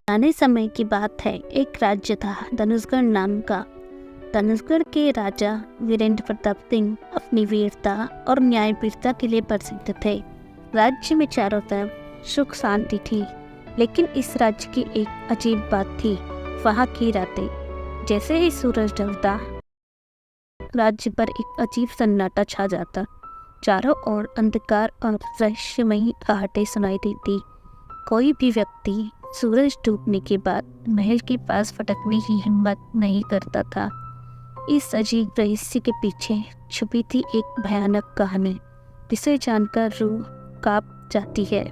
पुराने समय की बात है। एक राज्य था धनुषगढ़ नाम का। धनुषगढ़ के राजा वीरेंद्र प्रताप सिंह अपनी वीरता और न्यायप्रियता के लिए प्रसिद्ध थे। राज्य में चारों तरफ सुख शांति थी, लेकिन इस राज्य की एक अजीब बात थी, वहाँ की रातें। जैसे ही सूरज ढलता, राज्य पर एक अजीब सन्नाटा छा जाता। चारों ओर अंधकार और रहस्यमयी आहटें सुनाई देती। कोई भी व्यक्ति सूरज डूबने के बाद महल के पास फटकने की हिम्मत नहीं करता था। इस अजीब रहस्य के पीछे छुपी थी एक भयानक कहानी, जिसे जानकर रूह कांप जाती है।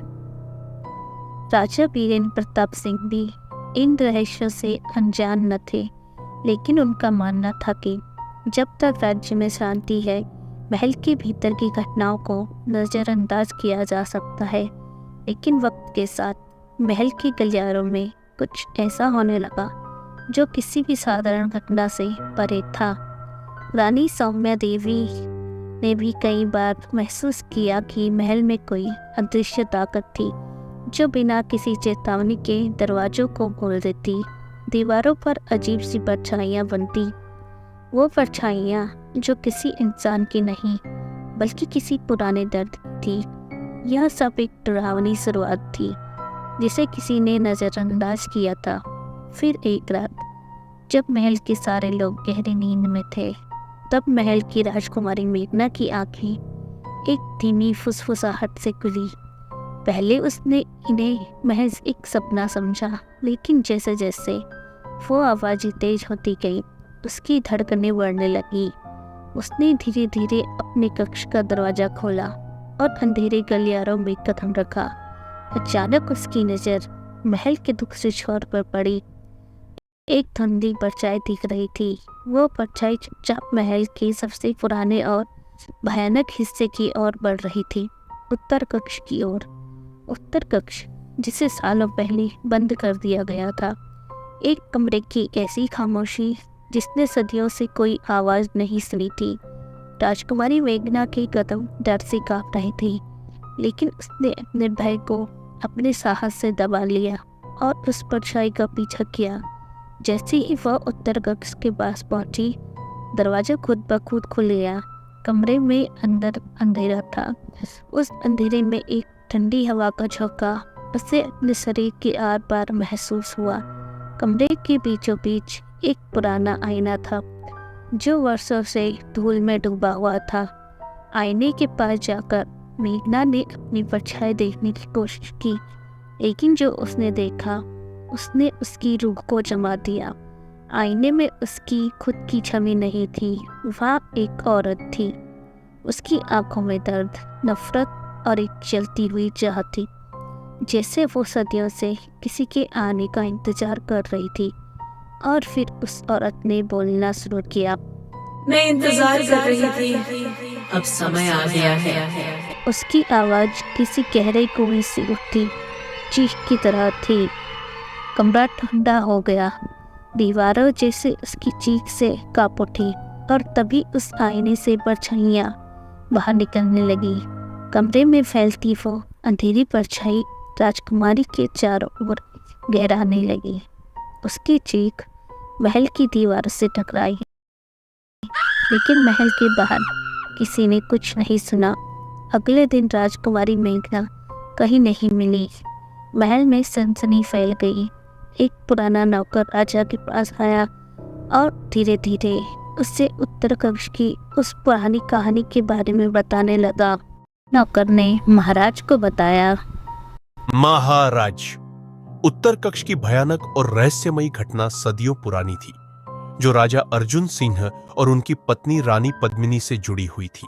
राजा वीरेंद्र प्रताप सिंह भी इन रहस्यों से अनजान न थे, लेकिन उनका मानना था कि जब तक राज्य में शांति है, महल के भीतर की घटनाओं को नज़रअंदाज किया जा सकता है। लेकिन वक्त के साथ महल के गलियारों में कुछ ऐसा होने लगा जो किसी भी साधारण घटना से परे था। रानी सौम्या देवी ने भी कई बार महसूस किया कि महल में कोई अदृश्य ताकत थी, जो बिना किसी चेतावनी के दरवाजों को खोल देती। दीवारों पर अजीब सी परछाइयाँ बनती, वो परछाइयाँ जो किसी इंसान की नहीं बल्कि किसी पुराने दर्द की थी। यह सब एक डरावनी शुरुआत थी जिसे किसी ने नज़रअंदाज किया था। फिर एक रात जब महल के सारे लोग गहरी नींद में थे, तब महल की राजकुमारी मेघना की आंखें एक धीमी फुसफुसाहट से खुली। पहले उसने इन्हें महज एक सपना समझा, लेकिन जैसे जैसे वो आवाज़ें तेज होती गई, उसकी धड़कनें बढ़ने लगी। उसने धीरे धीरे अपने कक्ष का दरवाज़ा खोला और अंधेरे गलियारों में कदम रखा। अचानक उसकी नज़र महल के दूसरे छोर पर पड़ी। एक धुंधली परछाई दिख रही थी। वो परछाई चुपचाप महल के सबसे पुराने और भयानक हिस्से की ओर बढ़ रही थी, उत्तर कक्ष की ओर। उत्तर कक्ष, जिसे सालों पहले बंद कर दिया गया था। एक कमरे की ऐसी खामोशी जिसने सदियों से कोई आवाज़ नहीं सुनी थी। राजकुमारी मेघना के कदम डर से कांप रहे थे, लेकिन उसने अपने भय को अपने साहस से दबा लिया और उस परछाई का पीछा किया। जैसे ही वह उत्तर कक्ष के पास पहुंची, दरवाजा खुद ब खुद खुल गया। कमरे में अंदर अंधेरा था। उस अंधेरे में एक ठंडी हवा का झोंका उसे अपने शरीर के आर पार महसूस हुआ। कमरे के बीचों बीच एक पुराना आईना था, जो वर्षों से धूल में डूबा हुआ था। आईने के पास जाकर मेघना ने अपनी परछाई देखने की कोशिश की, लेकिन जो उसने देखा उसने उसकी रूह को जमा दिया। आईने में उसकी खुद की छवि नहीं थी, वहाँ एक औरत थी। उसकी आंखों में दर्द, नफरत और एक जलती हुई चाह थी, जैसे वो सदियों से किसी के आने का इंतजार कर रही थी। और फिर उस औरत ने बोलना शुरू किया, मैं इंतजार कर रही थी, अब समय आ गया है। उसकी आवाज़ किसी गहरे कुएं से उठती चीख की तरह थी। कमरा ठंडा हो गया। दीवारों जैसे उसकी चीख से कांप उठी, और तभी उस आईने से परछाइयाँ बाहर निकलने लगी। कमरे में फैलती वो अंधेरी परछाई राजकुमारी के चारों ओर गहराने लगी। उसकी चीख महल की दीवार से टकराई, लेकिन महल के बाहर किसी ने कुछ नहीं सुना। अगले दिन राजकुमारी मेघना कहीं नहीं मिली। महल में सनसनी फैल गई। एक पुराना नौकर राजा के पास आया और धीरे धीरे उससे उत्तर कक्ष की उस पुरानी कहानी के बारे में बताने लगा। नौकर ने महाराज को बताया, महाराज, उत्तर कक्ष की भयानक और रहस्यमयी घटना सदियों पुरानी थी, जो राजा अर्जुन सिंह और उनकी पत्नी रानी पद्मिनी से जुड़ी हुई थी।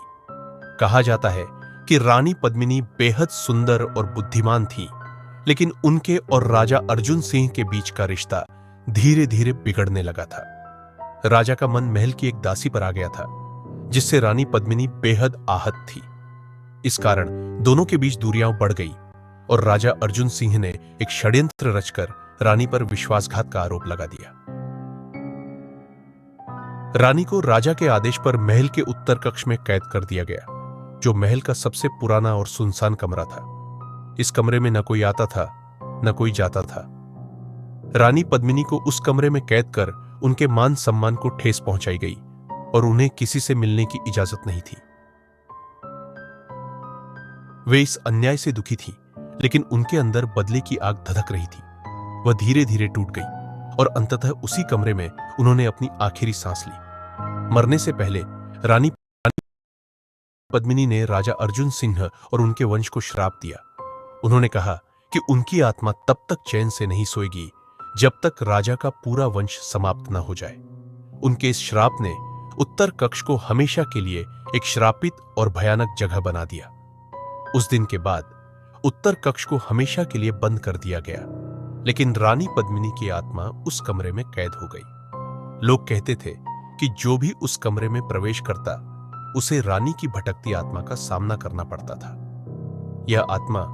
कहा जाता है कि रानी पद्मिनी बेहद सुंदर और बुद्धिमान थी, लेकिन उनके और राजा अर्जुन सिंह के बीच का रिश्ता धीरे धीरे बिगड़ने लगा था। राजा का मन महल की एक दासी पर आ गया था, जिससे रानी पद्मिनी बेहद आहत थी। इस कारण दोनों के बीच दूरियां बढ़ गई और राजा अर्जुन सिंह ने एक षड्यंत्र रचकर रानी पर विश्वासघात का आरोप लगा दिया। रानी को राजा के आदेश पर महल के उत्तर कक्ष में कैद कर दिया गया, जो महल का सबसे पुराना और सुनसान कमरा था। इस कमरे में न कोई आता था, न कोई जाता था। रानी पद्मिनी को उस कमरे में कैद कर उनके मान सम्मान को ठेस पहुंचाई गई और उन्हें किसी से मिलने की इजाजत नहीं थी। वे इस अन्याय से दुखी थी, लेकिन उनके अंदर बदले की आग धधक रही थी। वह धीरे धीरे टूट गई और अंततः उसी कमरे में उन्होंने अपनी आखिरी सांस ली। मरने से पहले रानी पद्मिनी ने राजा अर्जुन सिंह और उनके वंश को श्राप दिया। उन्होंने कहा कि उनकी आत्मा तब तक चैन से नहीं सोएगी जब तक राजा का पूरा वंश समाप्त न हो जाए। उनके इस श्राप ने उत्तर कक्ष को हमेशा के लिए एक श्रापित और भयानक जगह बना दिया। उस दिन के बाद उत्तर कक्ष को हमेशा के लिए बंद कर दिया गया, लेकिन रानी पद्मिनी की आत्मा उस कमरे में कैद हो गई। लोग कहते थे कि जो भी उस कमरे में प्रवेश करता उसे रानी की भटकती आत्मा का सामना करना पड़ता था। यह आत्मा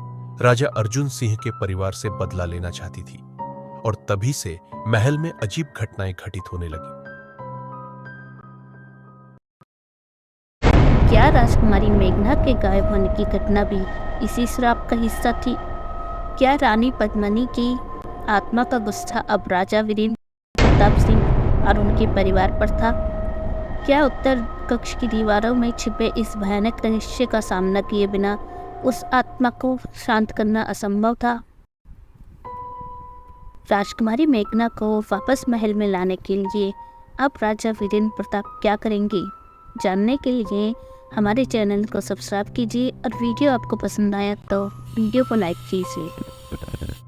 राजा अर्जुन सिंह के परिवार से बदला लेना चाहती थी और तभी से महल में अजीब घटनाएं घटित होने लगी। क्या राजकुमारी मेघना के गायब होने की घटना भी इसी श्राप का हिस्सा थी? क्या रानी पद्मिनी की आत्मा का गुस्सा अब राजा वीरेंद्र प्रताप सिंह और उनके परिवार पर था? क्या उत्तर कक्ष की दीवारों में छिपे इस भयानक रहस्य का सामना किए बिना उस आत्मा को शांत करना असंभव था? राजकुमारी मेघना को वापस महल में लाने के लिए अब राजा वीरेंद्र प्रताप क्या करेंगे? जानने के लिए हमारे चैनल को सब्सक्राइब कीजिए और वीडियो आपको पसंद आया तो वीडियो को लाइक कीजिए।